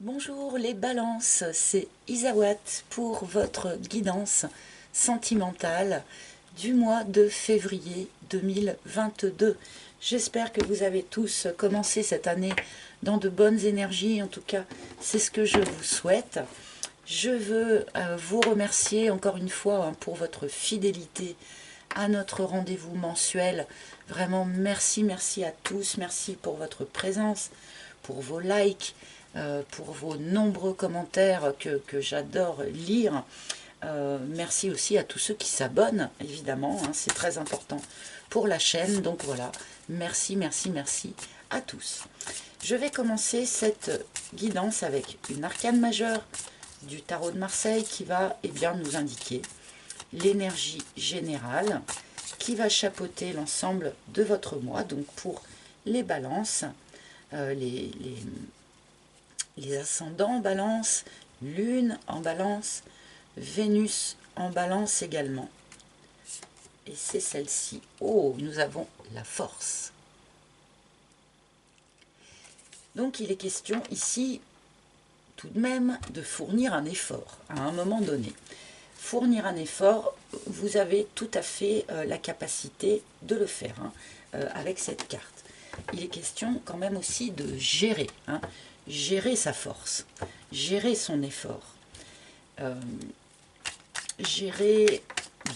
Bonjour les balances, c'est Isawat pour votre guidance sentimentale du mois de février 2022. J'espère que vous avez tous commencé cette année dans de bonnes énergies, en tout cas c'est ce que je vous souhaite. Je veux vous remercier encore une fois pour votre fidélité à notre rendez-vous mensuel. Vraiment merci, merci à tous, merci pour votre présence, pour vos likes, pour vos nombreux commentaires que j'adore lire. Merci aussi à tous ceux qui s'abonnent, évidemment, hein, c'est très important pour la chaîne. Donc voilà, merci, merci, merci à tous. Je vais commencer cette guidance avec une arcane majeure du tarot de Marseille qui va nous indiquer l'énergie générale qui va chapeauter l'ensemble de votre mois. Donc pour les balances, les ascendants en balance, lune en balance, Vénus en balance également. Et c'est celle-ci. Oh, nous avons la force. Donc il est question ici tout de même de fournir un effort à un moment donné. Fournir un effort, vous avez tout à fait la capacité de le faire avec cette carte. Il est question quand même aussi de gérer, gérer sa force, gérer son effort, gérer,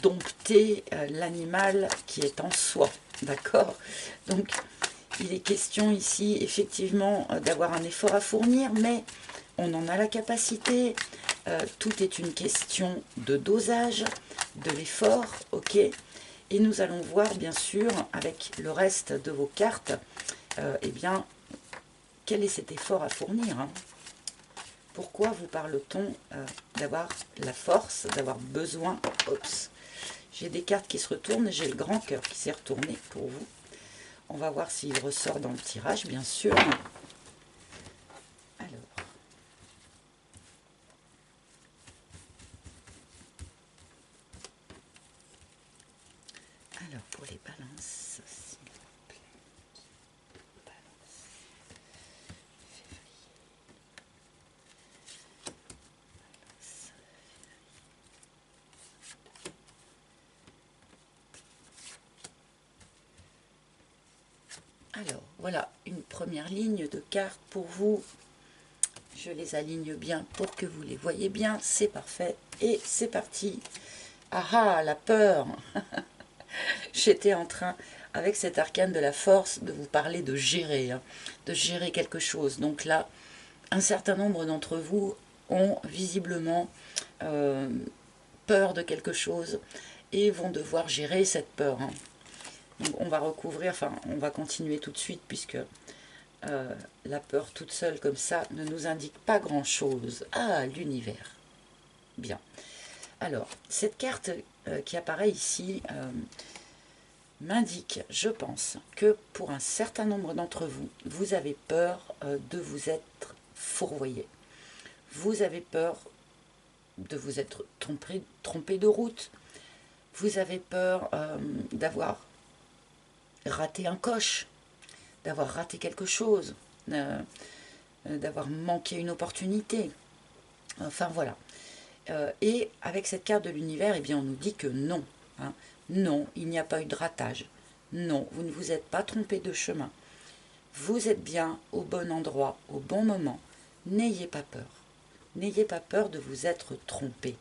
dompter l'animal qui est en soi, d'accord? Donc il est question ici effectivement d'avoir un effort à fournir, mais on en a la capacité. Tout est une question de dosage de l'effort, ok? Et nous allons voir bien sûr avec le reste de vos cartes, eh bien, quel est cet effort à fournir, hein? Pourquoi vous parle-t-on d'avoir la force, d'avoir besoin? Oups, j'ai des cartes qui se retournent et j'ai le grand cœur qui s'est retourné pour vous. On va voir s'il ressort dans le tirage, bien sûr. Alors pour les balances, s'il vous plaît. Balance. Février. Balance. Alors voilà une première ligne de cartes pour vous. Je les aligne bien pour que vous les voyez bien. C'est parfait. Et c'est parti. Ah ah, la peur. J'étais en train, avec cet arcane de la force, de vous parler de gérer, de gérer quelque chose. Donc là, un certain nombre d'entre vous ont visiblement peur de quelque chose et vont devoir gérer cette peur. Donc on va recouvrir, enfin on va continuer tout de suite puisque la peur toute seule comme ça ne nous indique pas grand-chose. Ah, l'univers. Bien. Alors, cette carte qui apparaît ici m'indique, je pense, que pour un certain nombre d'entre vous, vous avez peur de vous être fourvoyé. Vous avez peur de vous être trompé de route. Vous avez peur d'avoir raté un coche, d'avoir raté quelque chose, d'avoir manqué une opportunité. Enfin voilà. Et avec cette carte de l'univers, eh bien, on nous dit que non. Non, il n'y a pas eu de ratage. Non, vous ne vous êtes pas trompé de chemin. Vous êtes bien au bon endroit, au bon moment. N'ayez pas peur. N'ayez pas peur de vous être trompé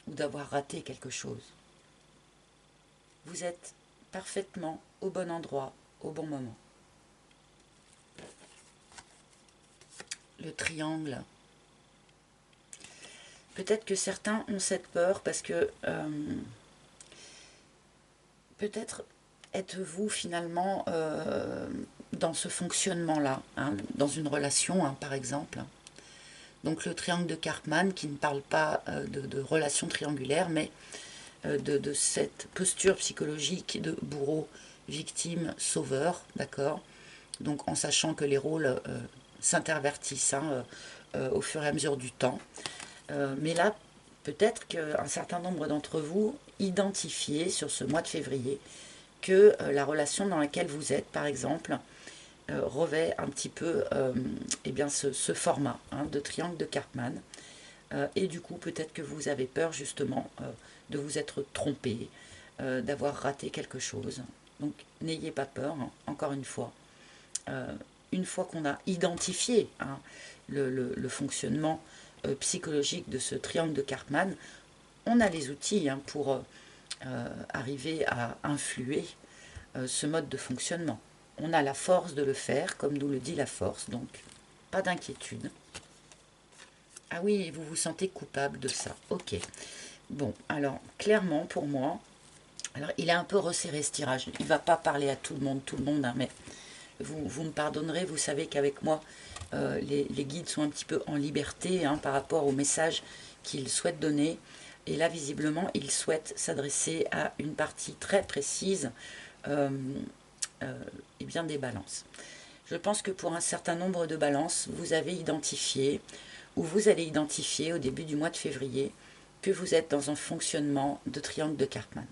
ou d'avoir raté quelque chose. Vous êtes parfaitement au bon endroit, au bon moment. Le triangle. Peut-être que certains ont cette peur parce que peut-être êtes-vous finalement dans ce fonctionnement-là, dans une relation par exemple. Donc le triangle de Karpman qui ne parle pas de relation triangulaire, mais de cette posture psychologique de bourreau, victime, sauveur, d'accord? Donc en sachant que les rôles s'intervertissent au fur et à mesure du temps. Mais là, peut-être qu'un certain nombre d'entre vous identifiez sur ce mois de février que la relation dans laquelle vous êtes, par exemple, revêt un petit peu eh bien ce format hein, de triangle de Karpman. Et du coup, peut-être que vous avez peur justement de vous être trompé, d'avoir raté quelque chose. Donc, n'ayez pas peur, hein, encore une fois qu'on a identifié hein, le fonctionnement psychologique de ce triangle de Karpman, on a les outils hein, pour arriver à influer ce mode de fonctionnement. On a la force de le faire, comme nous le dit la force, donc pas d'inquiétude. Ah oui, vous vous sentez coupable de ça. Ok. Bon, alors, clairement, pour moi, alors il est un peu resserré ce tirage. Il ne va pas parler à tout le monde, hein, mais vous me pardonnerez, vous savez qu'avec moi, les guides sont un petit peu en liberté hein, par rapport au message qu'ils souhaitent donner. Et là, visiblement, ils souhaitent s'adresser à une partie très précise et bien des balances. Je pense que pour un certain nombre de balances, vous avez identifié, ou vous allez identifier au début du mois de février, que vous êtes dans un fonctionnement de triangle de Karpman.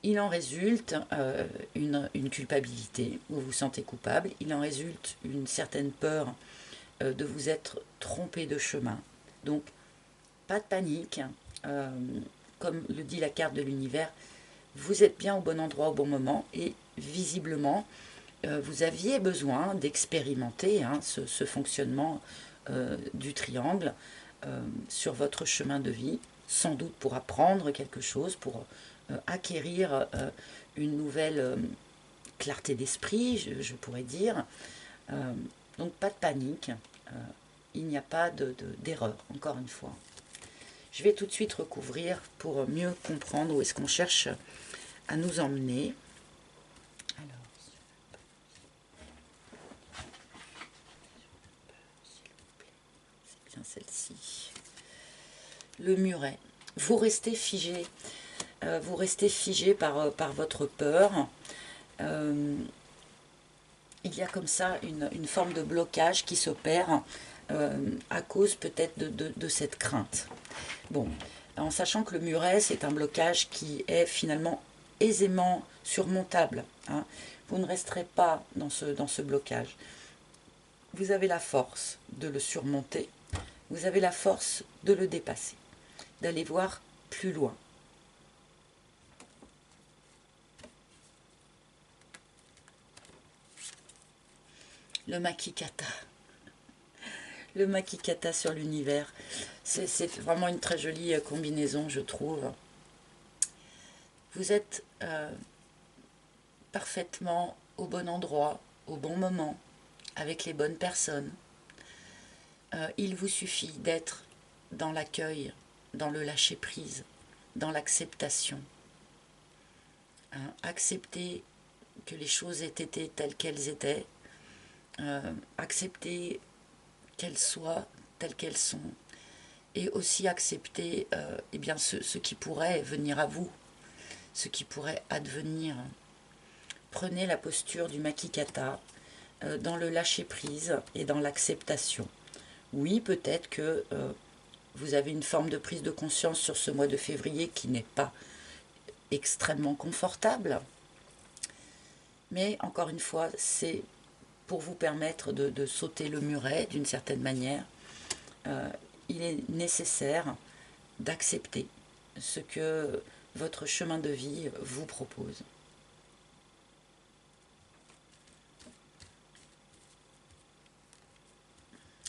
Il en résulte une culpabilité, vous vous sentez coupable, il en résulte une certaine peur de vous être trompé de chemin. Donc, pas de panique, comme le dit la carte de l'univers, vous êtes bien au bon endroit au bon moment et visiblement, vous aviez besoin d'expérimenter hein, ce fonctionnement du triangle sur votre chemin de vie, sans doute pour apprendre quelque chose, pour acquérir une nouvelle clarté d'esprit, je pourrais dire. Donc pas de panique, il n'y a pas d'erreur, encore une fois. Je vais tout de suite recouvrir pour mieux comprendre où est-ce qu'on cherche à nous emmener. Celle-ci. Le muret. Vous restez figé. Vous restez figé par votre peur. Il y a comme ça une forme de blocage qui s'opère à cause peut-être de cette crainte. Bon, en sachant que le muret, c'est un blocage qui est finalement aisément surmontable. Hein. Vous ne resterez pas dans ce blocage. Vous avez la force de le surmonter. Vous avez la force de le dépasser, d'aller voir plus loin. Le Makikata. Le Makikata sur l'univers. C'est vraiment une très jolie combinaison, je trouve. Vous êtes parfaitement au bon endroit, au bon moment, avec les bonnes personnes. Il vous suffit d'être dans l'accueil, dans le lâcher-prise, dans l'acceptation. Hein, accepter que les choses aient été telles qu'elles étaient, accepter qu'elles soient telles qu'elles sont, et aussi accepter eh bien, ce qui pourrait venir à vous, ce qui pourrait advenir. Prenez la posture du Makikata dans le lâcher-prise et dans l'acceptation. Oui, peut-être que vous avez une forme de prise de conscience sur ce mois de février qui n'est pas extrêmement confortable. Mais encore une fois, c'est pour vous permettre de sauter le muret d'une certaine manière. Il est nécessaire d'accepter ce que votre chemin de vie vous propose.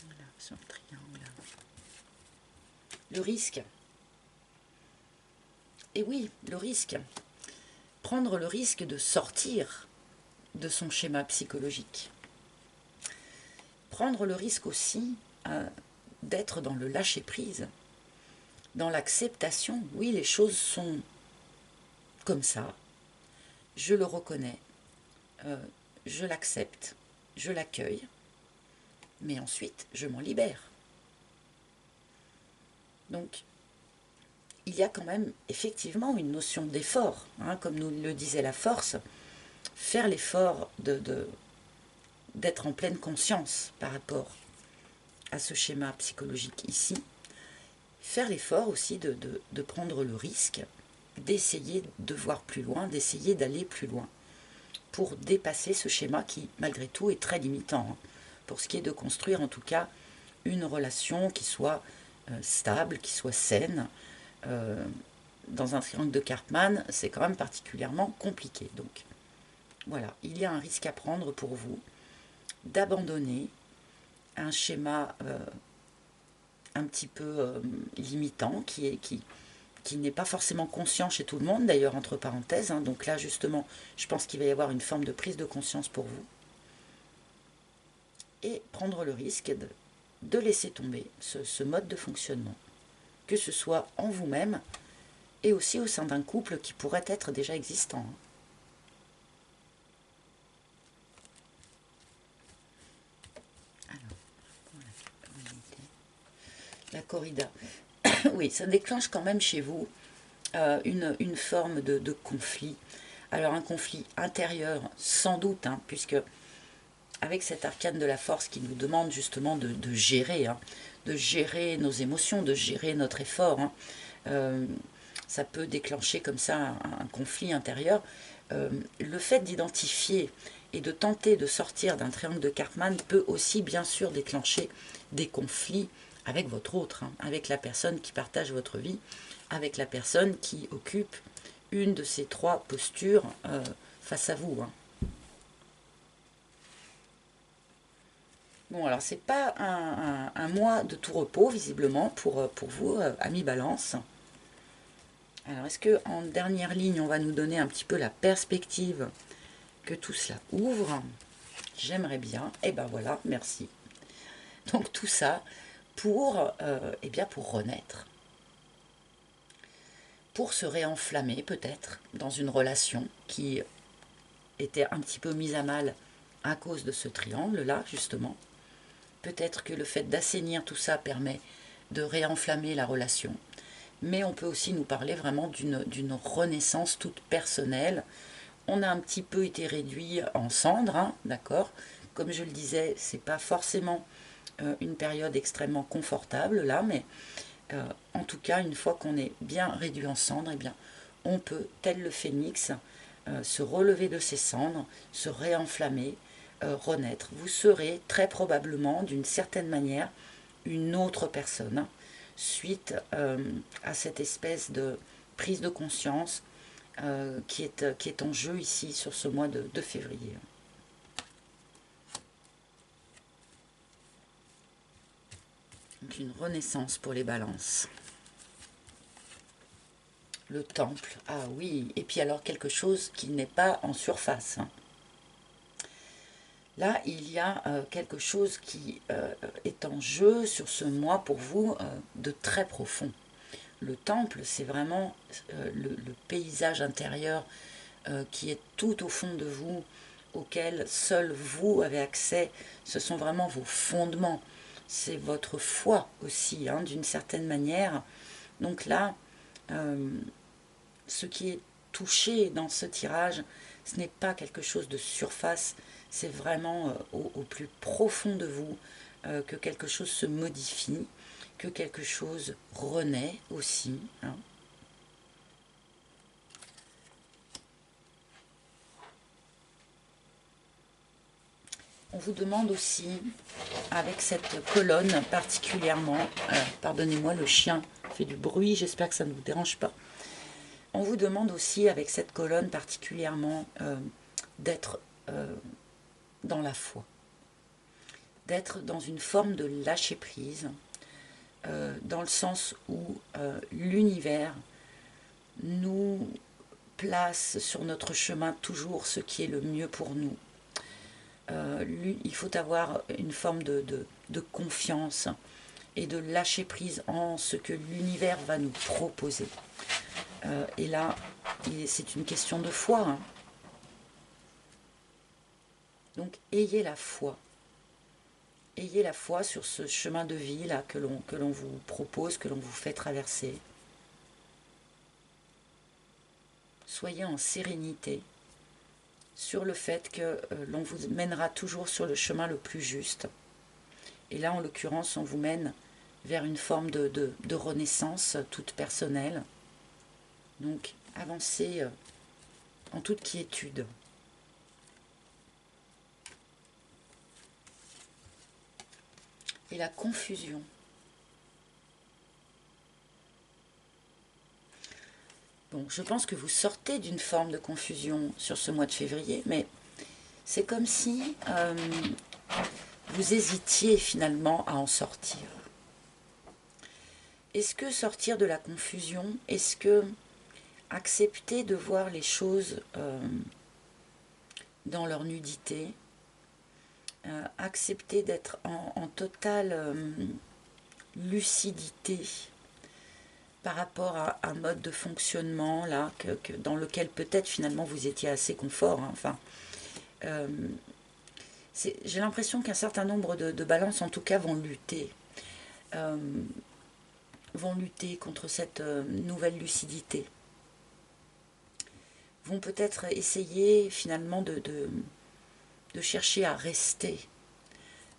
Voilà, sur le triangle. Le risque. Et oui, le risque. Prendre le risque de sortir de son schéma psychologique. Prendre le risque aussi d'être dans le lâcher-prise, dans l'acceptation. Oui, les choses sont comme ça. Je le reconnais. Je l'accepte. Je l'accueille. Mais ensuite, je m'en libère. Donc, il y a quand même effectivement une notion d'effort, hein, comme nous le disait la force, faire l'effort d'être en pleine conscience par rapport à ce schéma psychologique ici, faire l'effort aussi de prendre le risque, d'essayer de voir plus loin, d'essayer d'aller plus loin. pour dépasser ce schéma qui, malgré tout, est très limitant, hein, pour ce qui est de construire, en tout cas, une relation qui soit stable, qui soit saine. Dans un triangle de Karpman, c'est quand même particulièrement compliqué. Donc, voilà, il y a un risque à prendre pour vous d'abandonner un schéma un petit peu limitant qui n'est pas forcément conscient chez tout le monde, d'ailleurs, entre parenthèses, hein. Donc là, justement, je pense qu'il va y avoir une forme de prise de conscience pour vous. Et prendre le risque de laisser tomber ce mode de fonctionnement, que ce soit en vous-même et aussi au sein d'un couple qui pourrait être déjà existant. Alors, la corrida. Oui, ça déclenche quand même chez vous une forme de conflit. Alors un conflit intérieur, sans doute, hein, puisque avec cet arcane de la force qui nous demande justement de gérer, hein, de gérer nos émotions, de gérer notre effort, hein, ça peut déclencher comme ça un conflit intérieur. Le fait d'identifier et de tenter de sortir d'un triangle de Karpman peut aussi bien sûr déclencher des conflits avec votre autre, hein, avec la personne qui partage votre vie, avec la personne qui occupe une de ces trois postures face à vous, hein. Bon, alors c'est pas un mois de tout repos, visiblement, pour vous, amis Balance. Alors, est-ce que en dernière ligne, on va nous donner un petit peu la perspective que tout cela ouvre? J'aimerais bien. Et ben voilà, merci. Donc tout ça pour, eh bien pour renaître. Pour se réenflammer peut-être dans une relation qui était un petit peu mise à mal à cause de ce triangle-là, justement. Peut-être que le fait d'assainir tout ça permet de réenflammer la relation. Mais on peut aussi nous parler vraiment d'une renaissance toute personnelle. On a un petit peu été réduit en cendres, hein, d'accord. Comme je le disais, c'est pas forcément une période extrêmement confortable là, mais en tout cas, une fois qu'on est bien réduit en cendres, eh bien, on peut, tel le phénix, se relever de ses cendres, se réenflammer, renaître. Vous serez très probablement, d'une certaine manière, une autre personne, suite à cette espèce de prise de conscience qui est en jeu ici sur ce mois de février. Donc une renaissance pour les balances. Le temple, ah oui, et puis alors quelque chose qui n'est pas en surface, hein. Là, il y a quelque chose qui est en jeu sur ce mois pour vous de très profond. Le temple, c'est vraiment le paysage intérieur qui est tout au fond de vous, auquel seul vous avez accès. Ce sont vraiment vos fondements. C'est votre foi aussi, hein, d'une certaine manière. Donc là, ce qui est touché dans ce tirage, ce n'est pas quelque chose de surface, c'est vraiment au plus profond de vous que quelque chose se modifie, que quelque chose renaît aussi, hein. On vous demande aussi, avec cette colonne particulièrement, pardonnez-moi, le chien fait du bruit, j'espère que ça ne vous dérange pas. On vous demande aussi, avec cette colonne particulièrement, d'être dans la foi, d'être dans une forme de lâcher-prise, dans le sens où l'univers nous place sur notre chemin toujours ce qui est le mieux pour nous. Il faut avoir une forme de confiance et de lâcher prise en ce que l'univers va nous proposer. Et là, c'est une question de foi, hein. Donc, ayez la foi. Ayez la foi sur ce chemin de vie là que l'on vous propose, que l'on vous fait traverser. Soyez en sérénité sur le fait que l'on vous mènera toujours sur le chemin le plus juste. Et là, en l'occurrence, on vous mène vers une forme de renaissance toute personnelle. Donc, avancez en toute quiétude. et la confusion. Bon, je pense que vous sortez d'une forme de confusion sur ce mois de février, mais c'est comme si vous hésitiez finalement à en sortir. Est-ce que sortir de la confusion, est-ce que accepter de voir les choses dans leur nudité, accepter d'être en totale lucidité par rapport à un mode de fonctionnement là, dans lequel peut-être finalement vous étiez assez confort, hein, enfin, j'ai l'impression qu'un certain nombre de balances en tout cas vont lutter contre cette nouvelle lucidité, vont peut-être essayer finalement de chercher à rester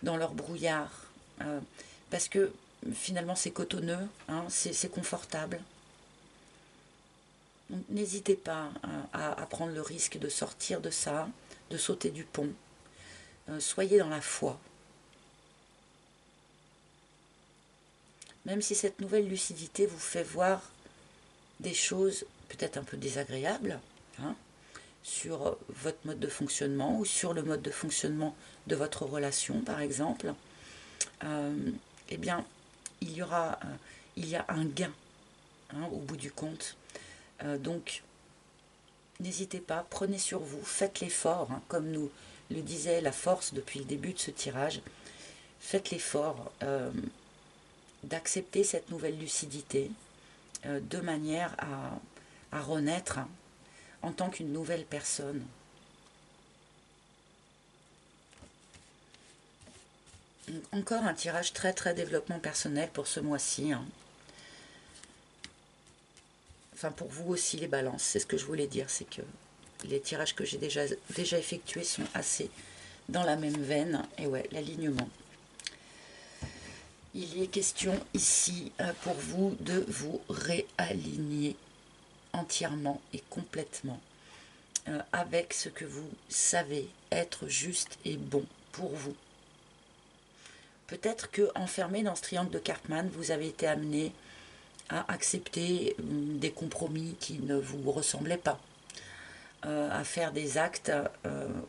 dans leur brouillard, parce que finalement c'est cotonneux, hein, c'est confortable. Donc n'hésitez pas à prendre le risque de sortir de ça, de sauter du pont. Soyez dans la foi. Même si cette nouvelle lucidité vous fait voir des choses peut-être un peu désagréables, hein, sur votre mode de fonctionnement ou sur le mode de fonctionnement de votre relation par exemple, eh bien il y a un gain, hein, au bout du compte. Donc n'hésitez pas, prenez sur vous, faites l'effort, hein, comme nous le disait la force depuis le début de ce tirage, faites l'effort d'accepter cette nouvelle lucidité de manière à renaître, hein, en tant qu'une nouvelle personne. Donc, encore un tirage très très développement personnel pour ce mois-ci, hein. Enfin pour vous aussi les balances, c'est ce que je voulais dire, c'est que les tirages que j'ai déjà effectués sont assez dans la même veine. Et ouais, l'alignement. Il y est question ici pour vous de vous réaligner entièrement et complètement avec ce que vous savez être juste et bon pour vous. Peut-être que enfermé dans ce triangle de Karpman, vous avez été amené à accepter des compromis qui ne vous ressemblaient pas, à faire des actes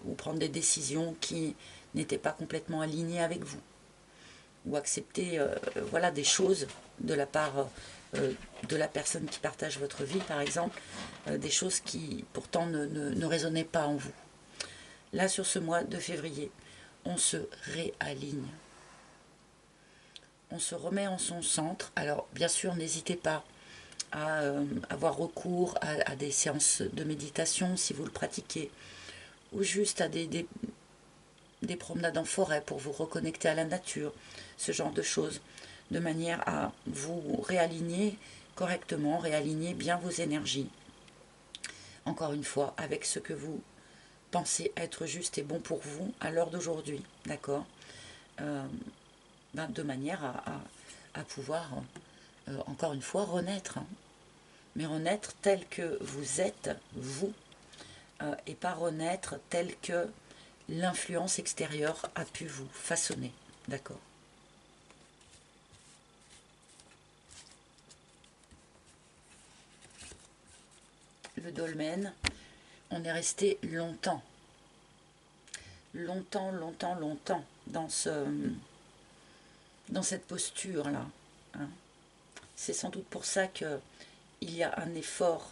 ou prendre des décisions qui n'étaient pas complètement alignées avec vous, ou accepter voilà, des choses de la part de la personne qui partage votre vie, par exemple, des choses qui pourtant ne résonnaient pas en vous. Là, sur ce mois de février, on se réaligne. On se remet en son centre. Alors, bien sûr, n'hésitez pas à avoir recours à des séances de méditation si vous le pratiquez, ou juste à des promenades en forêt pour vous reconnecter à la nature, ce genre de choses, de manière à vous réaligner correctement, réaligner bien vos énergies. Encore une fois, avec ce que vous pensez être juste et bon pour vous à l'heure d'aujourd'hui, d'accord, de manière à pouvoir, encore une fois, renaître, hein. Mais renaître tel que vous êtes, vous, et pas renaître tel que l'influence extérieure a pu vous façonner, d'accord. Le dolmen, on est resté longtemps dans cette posture-là, hein. C'est sans doute pour ça qu'il y a un effort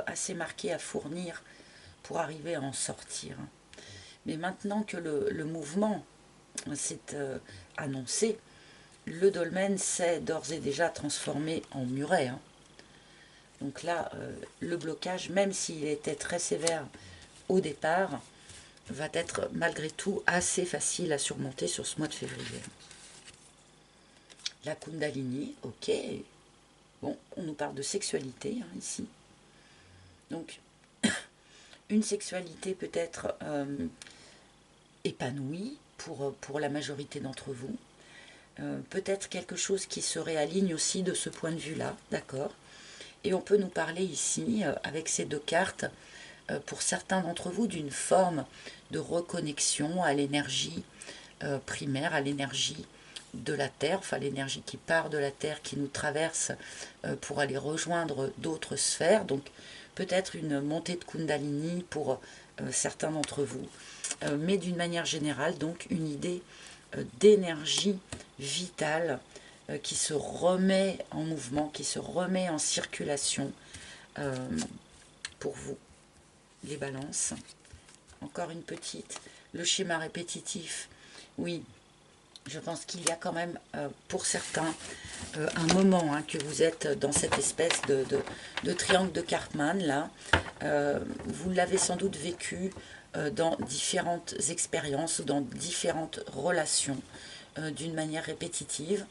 assez marqué à fournir pour arriver à en sortir. Mais maintenant que le mouvement s'est annoncé, le dolmen s'est d'ores et déjà transformé en muret, hein. Donc là, le blocage, même s'il était très sévère au départ, va être malgré tout assez facile à surmonter sur ce mois de février. La Kundalini, ok. Bon, on nous parle de sexualité, hein, ici. Donc, une sexualité peut-être épanouie pour la majorité d'entre vous. Peut-être quelque chose qui se réaligne aussi de ce point de vue-là, d'accord. Et on peut nous parler ici, avec ces deux cartes, pour certains d'entre vous, d'une forme de reconnexion à l'énergie primaire, à l'énergie de la Terre, enfin l'énergie qui part de la Terre, qui nous traverse pour aller rejoindre d'autres sphères. Donc peut-être une montée de Kundalini pour certains d'entre vous. Mais d'une manière générale, donc une idée d'énergie vitale qui se remet en mouvement, qui se remet en circulation pour vous, les balances. Encore une petite, le schéma répétitif, oui, je pense qu'il y a quand même, pour certains, un moment que vous êtes dans cette espèce de triangle de Karpman, là. Vous l'avez sans doute vécu dans différentes expériences, dans différentes relations, d'une manière répétitive.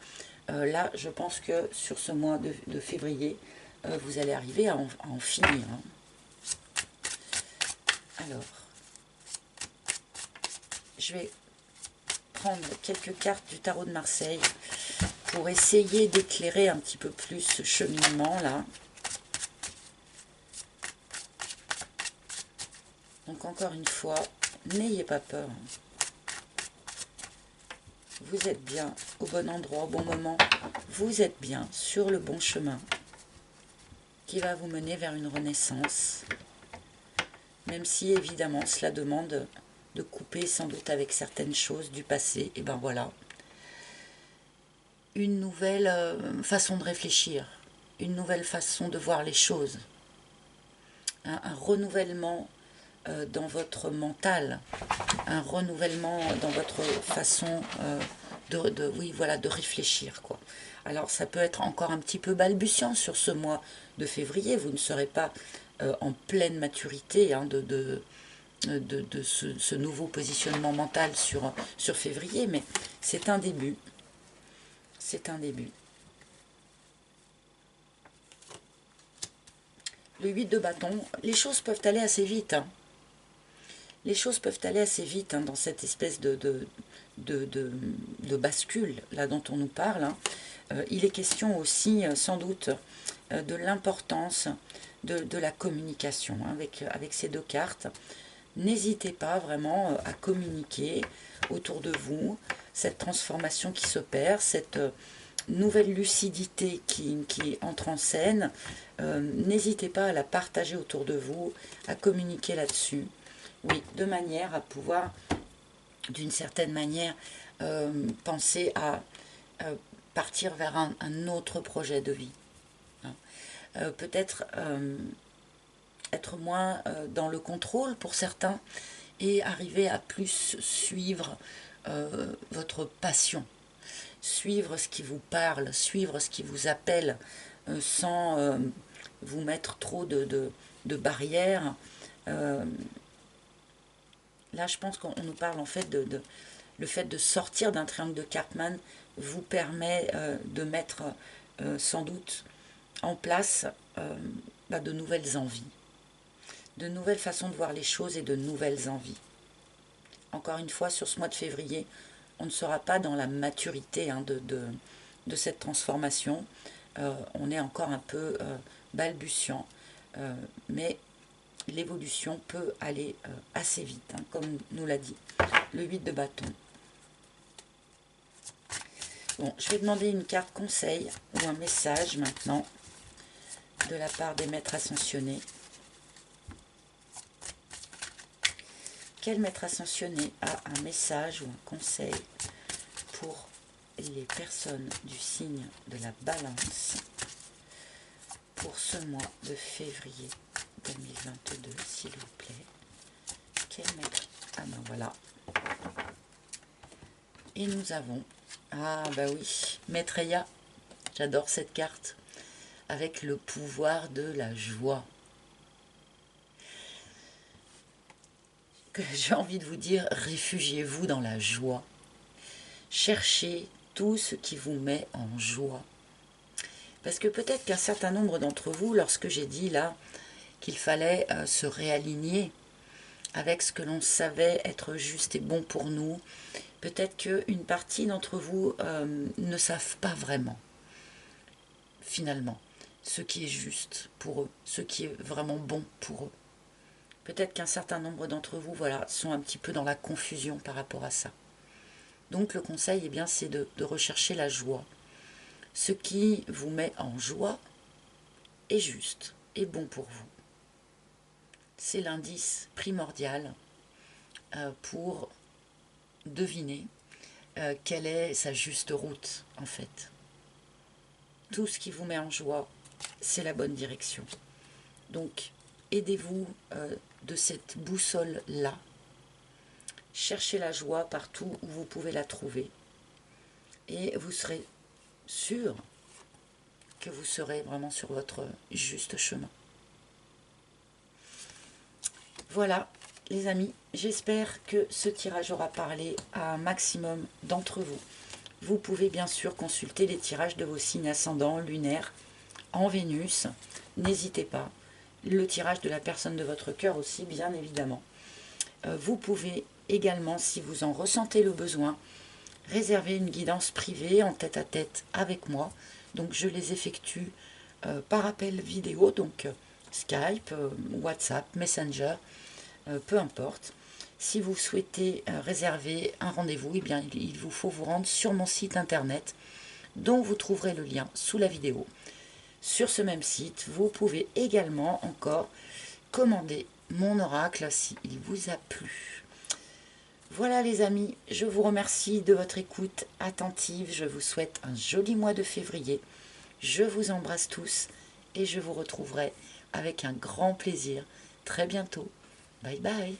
Là, je pense que sur ce mois de février, vous allez arriver à en finir. Hein. Alors, je vais prendre quelques cartes du tarot de Marseille pour essayer d'éclairer un petit peu plus ce cheminement là. Donc encore une fois, n'ayez pas peur. Vous êtes bien au bon endroit, au bon moment. Vous êtes bien sur le bon chemin qui va vous mener vers une renaissance. Même si évidemment cela demande de couper sans doute avec certaines choses du passé. Et ben voilà. Une nouvelle façon de réfléchir, une nouvelle façon de voir les choses, un renouvellement dans votre mental, un renouvellement dans votre façon de réfléchir, quoi. Alors ça peut être encore un petit peu balbutiant sur ce mois de février, vous ne serez pas en pleine maturité de ce nouveau positionnement mental sur février, mais c'est un début. C'est un début. Le 8 de bâton, les choses peuvent aller assez vite. Hein. Les choses peuvent aller assez vite dans cette espèce de bascule là dont on nous parle. Hein. Il est question aussi, sans doute, de l'importance de la communication avec ces deux cartes. N'hésitez pas vraiment à communiquer autour de vous cette transformation qui s'opère, cette nouvelle lucidité qui entre en scène. N'hésitez pas à la partager autour de vous, à communiquer là-dessus. Oui, de manière à pouvoir, d'une certaine manière, penser à partir vers un autre projet de vie. Hein. Peut-être être moins dans le contrôle pour certains et arriver à plus suivre votre passion, suivre ce qui vous parle, suivre ce qui vous appelle sans vous mettre trop de barrières. Là, je pense qu'on nous parle en fait le fait de sortir d'un triangle de Karpman vous permet de mettre sans doute en place de nouvelles envies, de nouvelles façons de voir les choses et de nouvelles envies. Encore une fois, sur ce mois de février, on ne sera pas dans la maturité de cette transformation. On est encore un peu balbutiant, mais l'évolution peut aller assez vite, comme nous l'a dit le 8 de bâton. Bon, je vais demander une carte conseil ou un message maintenant de la part des maîtres ascensionnés. Quel maître ascensionné a un message ou un conseil pour les personnes du signe de la Balance pour ce mois de février 2022, s'il vous plaît? Quel maître? Ah ben voilà. Et nous avons, ah bah oui, Maitreya, j'adore cette carte, avec le pouvoir de la joie. Que j'ai envie de vous dire, réfugiez-vous dans la joie. Cherchez tout ce qui vous met en joie. Parce que peut-être qu'un certain nombre d'entre vous, lorsque j'ai dit là qu'il fallait se réaligner avec ce que l'on savait être juste et bon pour nous, peut-être qu'une partie d'entre vous ne savent pas vraiment, finalement, ce qui est juste pour eux, ce qui est vraiment bon pour eux. Peut-être qu'un certain nombre d'entre vous, voilà, sont un petit peu dans la confusion par rapport à ça. Donc le conseil, eh bien, c'est de rechercher la joie. Ce qui vous met en joie est juste et bon pour vous. C'est l'indice primordial pour deviner quelle est sa juste route, en fait. Tout ce qui vous met en joie, c'est la bonne direction. Donc, aidez-vous de cette boussole-là. Cherchez la joie partout où vous pouvez la trouver. Et vous serez sûr que vous serez vraiment sur votre juste chemin. Voilà, les amis, j'espère que ce tirage aura parlé à un maximum d'entre vous. Vous pouvez bien sûr consulter les tirages de vos signes ascendants, lunaires, en Vénus. N'hésitez pas. Le tirage de la personne de votre cœur aussi, bien évidemment. Vous pouvez également, si vous en ressentez le besoin, réserver une guidance privée en tête-à-tête avec moi. Donc je les effectue par appel vidéo, donc Skype, WhatsApp, Messenger, peu importe. Si vous souhaitez réserver un rendez-vous, eh bien, il vous faut vous rendre sur mon site internet, dont vous trouverez le lien sous la vidéo. Sur ce même site, vous pouvez également encore commander mon oracle s'il vous a plu. Voilà les amis, je vous remercie de votre écoute attentive. Je vous souhaite un joli mois de février. Je vous embrasse tous et je vous retrouverai avec un grand plaisir très bientôt. Bye bye.